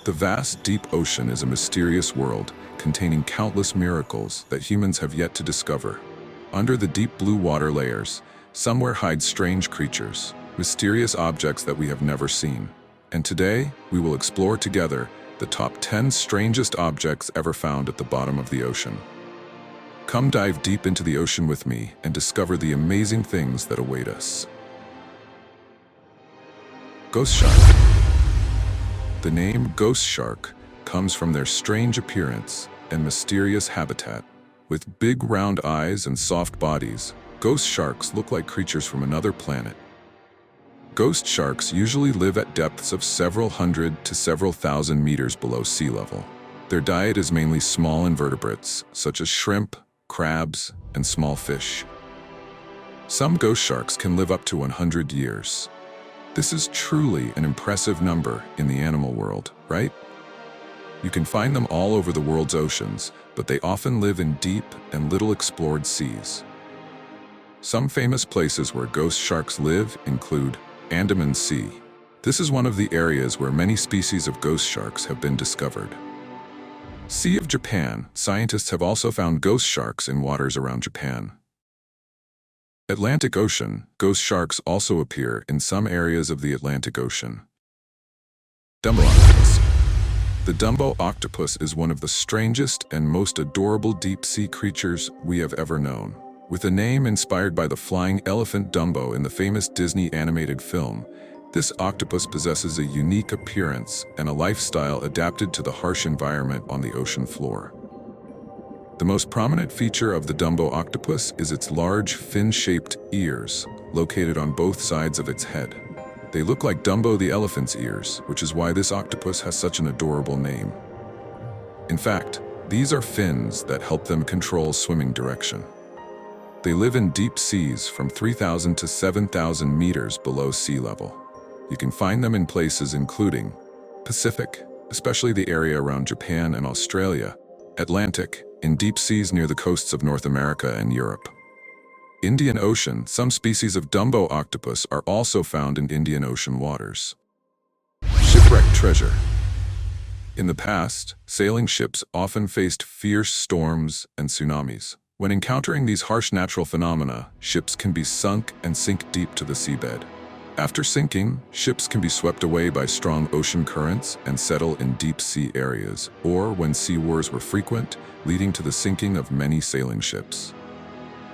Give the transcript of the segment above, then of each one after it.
The vast, deep ocean is a mysterious world containing countless miracles that humans have yet to discover. Under the deep blue water layers, somewhere hide strange creatures, mysterious objects that we have never seen. And today, we will explore together the top 10 strangest objects ever found at the bottom of the ocean. Come dive deep into the ocean with me and discover the amazing things that await us. Ghost shark. The name ghost shark comes from their strange appearance and mysterious habitat. With big round eyes and soft bodies, ghost sharks look like creatures from another planet. Ghost sharks usually live at depths of several hundred to several thousand meters below sea level. Their diet is mainly small invertebrates, such as shrimp, crabs, and small fish. Some ghost sharks can live up to 100 years. This is truly an impressive number in the animal world, right? You can find them all over the world's oceans, but they often live in deep and little explored seas. Some famous places where ghost sharks live include Andaman Sea. This is one of the areas where many species of ghost sharks have been discovered. Sea of Japan. Scientists have also found ghost sharks in waters around Japan. Atlantic Ocean. Ghost sharks also appear in some areas of the Atlantic Ocean. Dumbo Octopus. The Dumbo Octopus is one of the strangest and most adorable deep-sea creatures we have ever known. With a name inspired by the flying elephant Dumbo in the famous Disney animated film, this octopus possesses a unique appearance and a lifestyle adapted to the harsh environment on the ocean floor. The most prominent feature of the Dumbo octopus is its large, fin-shaped ears, located on both sides of its head. They look like Dumbo the elephant's ears, which is why this octopus has such an adorable name. In fact, these are fins that help them control swimming direction. They live in deep seas from 3,000 to 7,000 meters below sea level. You can find them in places including Pacific, especially the area around Japan and Australia, Atlantic, in deep seas near the coasts of North America and Europe. Indian Ocean. Some species of Dumbo octopus are also found in Indian Ocean waters. Shipwrecked treasure. In the past, sailing ships often faced fierce storms and tsunamis. When encountering these harsh natural phenomena, ships can be sunk and sink deep to the seabed. After sinking, ships can be swept away by strong ocean currents and settle in deep sea areas, or when sea wars were frequent, leading to the sinking of many sailing ships.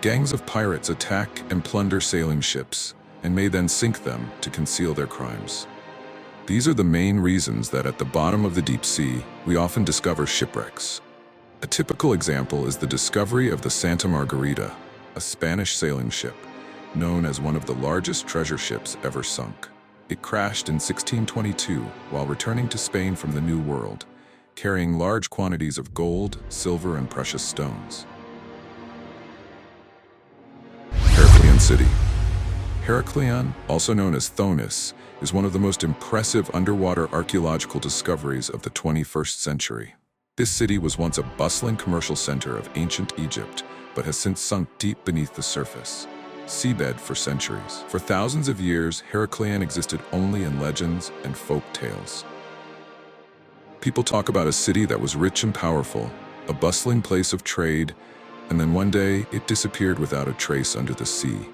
Gangs of pirates attack and plunder sailing ships, and may then sink them to conceal their crimes. These are the main reasons that at the bottom of the deep sea, we often discover shipwrecks. A typical example is the discovery of the Santa Margarita, a Spanish sailing ship, known as one of the largest treasure ships ever sunk. It crashed in 1622 while returning to Spain from the New World, carrying large quantities of gold, silver, and precious stones. Heracleon City. Heracleon, also known as Thonis, is one of the most impressive underwater archaeological discoveries of the 21st century. This city was once a bustling commercial center of ancient Egypt, but has since sunk deep beneath the surface. Seabed for centuries. For thousands of years, Heracleon existed only in legends and folk tales. People talk about a city that was rich and powerful, a bustling place of trade, and then one day it disappeared without a trace under the sea.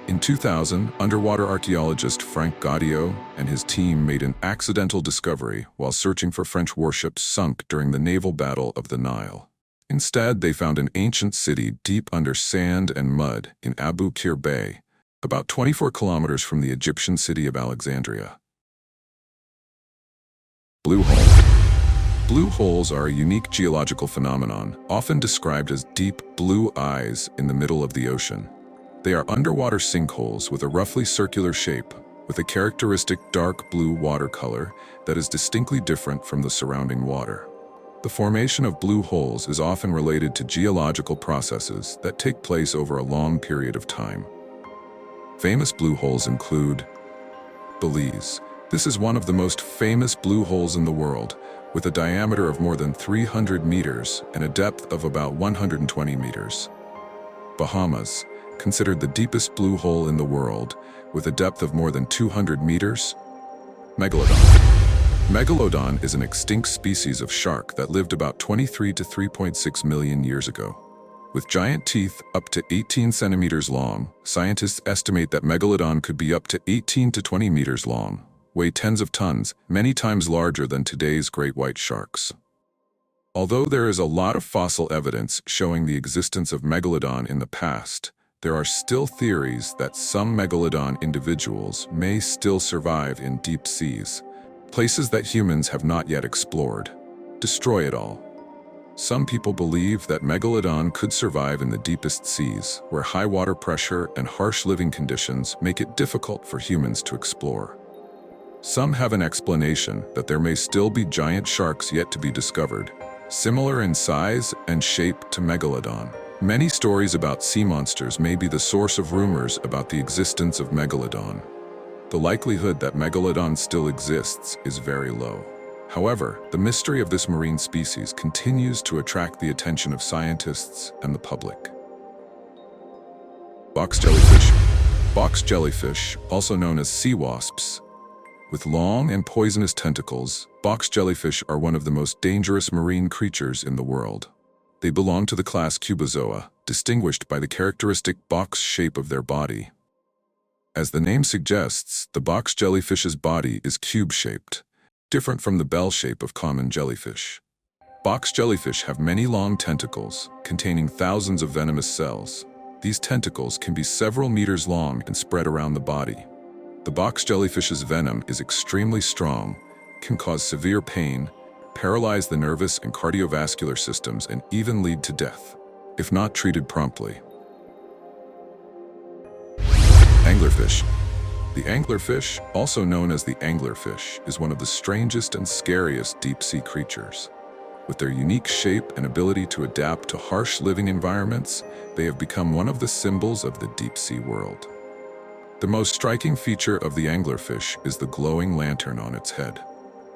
In 2000, underwater archaeologist Frank Gaudio and his team made an accidental discovery while searching for French warships sunk during the naval battle of the Nile. Instead, they found an ancient city deep under sand and mud in Abu Qir Bay, about 24 kilometers from the Egyptian city of Alexandria. Blue hole. Blue holes are a unique geological phenomenon, often described as deep blue eyes in the middle of the ocean. They are underwater sinkholes with a roughly circular shape, with a characteristic dark blue water color that is distinctly different from the surrounding water. The formation of blue holes is often related to geological processes that take place over a long period of time. Famous blue holes include Belize. This is one of the most famous blue holes in the world, with a diameter of more than 300 meters and a depth of about 120 meters. Bahamas, considered the deepest blue hole in the world, with a depth of more than 200 meters. Megalodon. Megalodon is an extinct species of shark that lived about 23 to 3.6 million years ago. With giant teeth up to 18 centimeters long, scientists estimate that Megalodon could be up to 18 to 20 meters long, weigh tens of tons, many times larger than today's great white sharks. Although there is a lot of fossil evidence showing the existence of Megalodon in the past, there are still theories that some Megalodon individuals may still survive in deep seas, places that humans have not yet explored. Destroy it all. Some people believe that Megalodon could survive in the deepest seas, where high water pressure and harsh living conditions make it difficult for humans to explore. Some have an explanation that there may still be giant sharks yet to be discovered, similar in size and shape to Megalodon. Many stories about sea monsters may be the source of rumors about the existence of Megalodon. The likelihood that Megalodon still exists is very low. However, the mystery of this marine species continues to attract the attention of scientists and the public. Box jellyfish. Box jellyfish, also known as sea wasps, with long and poisonous tentacles, box jellyfish are one of the most dangerous marine creatures in the world. They belong to the class Cubozoa, distinguished by the characteristic box shape of their body. As the name suggests, the box jellyfish's body is cube-shaped, different from the bell shape of common jellyfish. Box jellyfish have many long tentacles, containing thousands of venomous cells. These tentacles can be several meters long and spread around the body. The box jellyfish's venom is extremely strong, can cause severe pain, paralyze the nervous and cardiovascular systems, and even lead to death, if not treated promptly. Anglerfish. The anglerfish, also known as the anglerfish, is one of the strangest and scariest deep-sea creatures. With their unique shape and ability to adapt to harsh living environments, they have become one of the symbols of the deep-sea world. The most striking feature of the anglerfish is the glowing lantern on its head.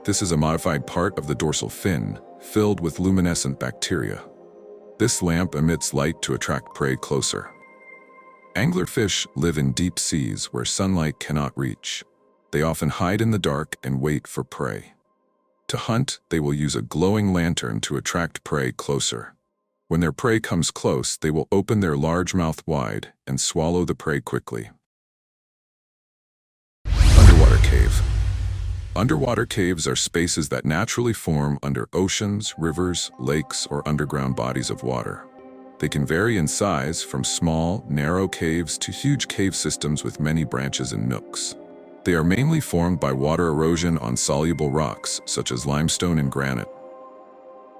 This is a modified part of the dorsal fin, filled with luminescent bacteria. This lamp emits light to attract prey closer. Anglerfish live in deep seas where sunlight cannot reach. They often hide in the dark and wait for prey. To hunt, they will use a glowing lantern to attract prey closer. When their prey comes close, they will open their large mouth wide and swallow the prey quickly. Underwater cave. Underwater caves are spaces that naturally form under oceans, rivers, lakes, or underground bodies of water. They can vary in size from small, narrow caves to huge cave systems with many branches and nooks. They are mainly formed by water erosion on soluble rocks, such as limestone and granite.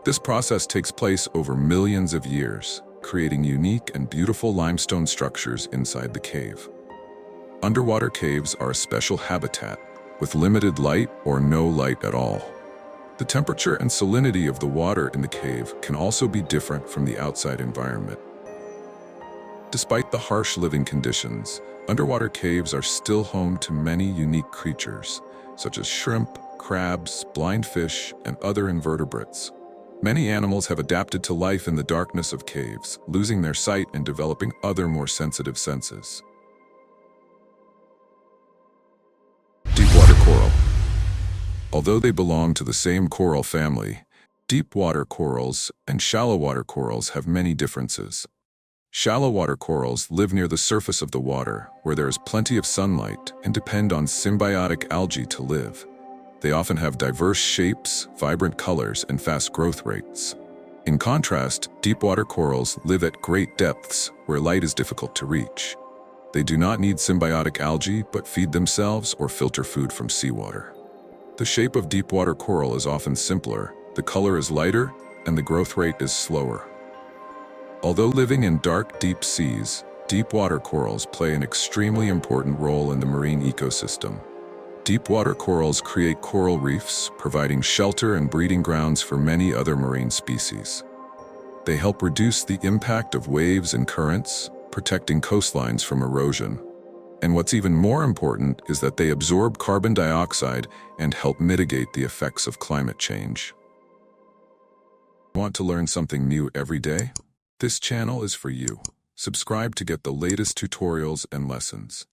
This process takes place over millions of years, creating unique and beautiful limestone structures inside the cave. Underwater caves are a special habitat, with limited light or no light at all. The temperature and salinity of the water in the cave can also be different from the outside environment. Despite the harsh living conditions, underwater caves are still home to many unique creatures, such as shrimp, crabs, blind fish, and other invertebrates. Many animals have adapted to life in the darkness of caves, losing their sight and developing other more sensitive senses. Deepwater coral. Although they belong to the same coral family, deep water corals and shallow water corals have many differences. Shallow water corals live near the surface of the water, where there is plenty of sunlight, and depend on symbiotic algae to live. They often have diverse shapes, vibrant colors, and fast growth rates. In contrast, deep water corals live at great depths, where light is difficult to reach. They do not need symbiotic algae, but feed themselves or filter food from seawater. The shape of deep-water coral is often simpler, the color is lighter, and the growth rate is slower. Although living in dark, deep seas, deep-water corals play an extremely important role in the marine ecosystem. Deep-water corals create coral reefs, providing shelter and breeding grounds for many other marine species. They help reduce the impact of waves and currents, protecting coastlines from erosion. And what's even more important is that they absorb carbon dioxide and help mitigate the effects of climate change. Want to learn something new every day? This channel is for you. Subscribe to get the latest tutorials and lessons.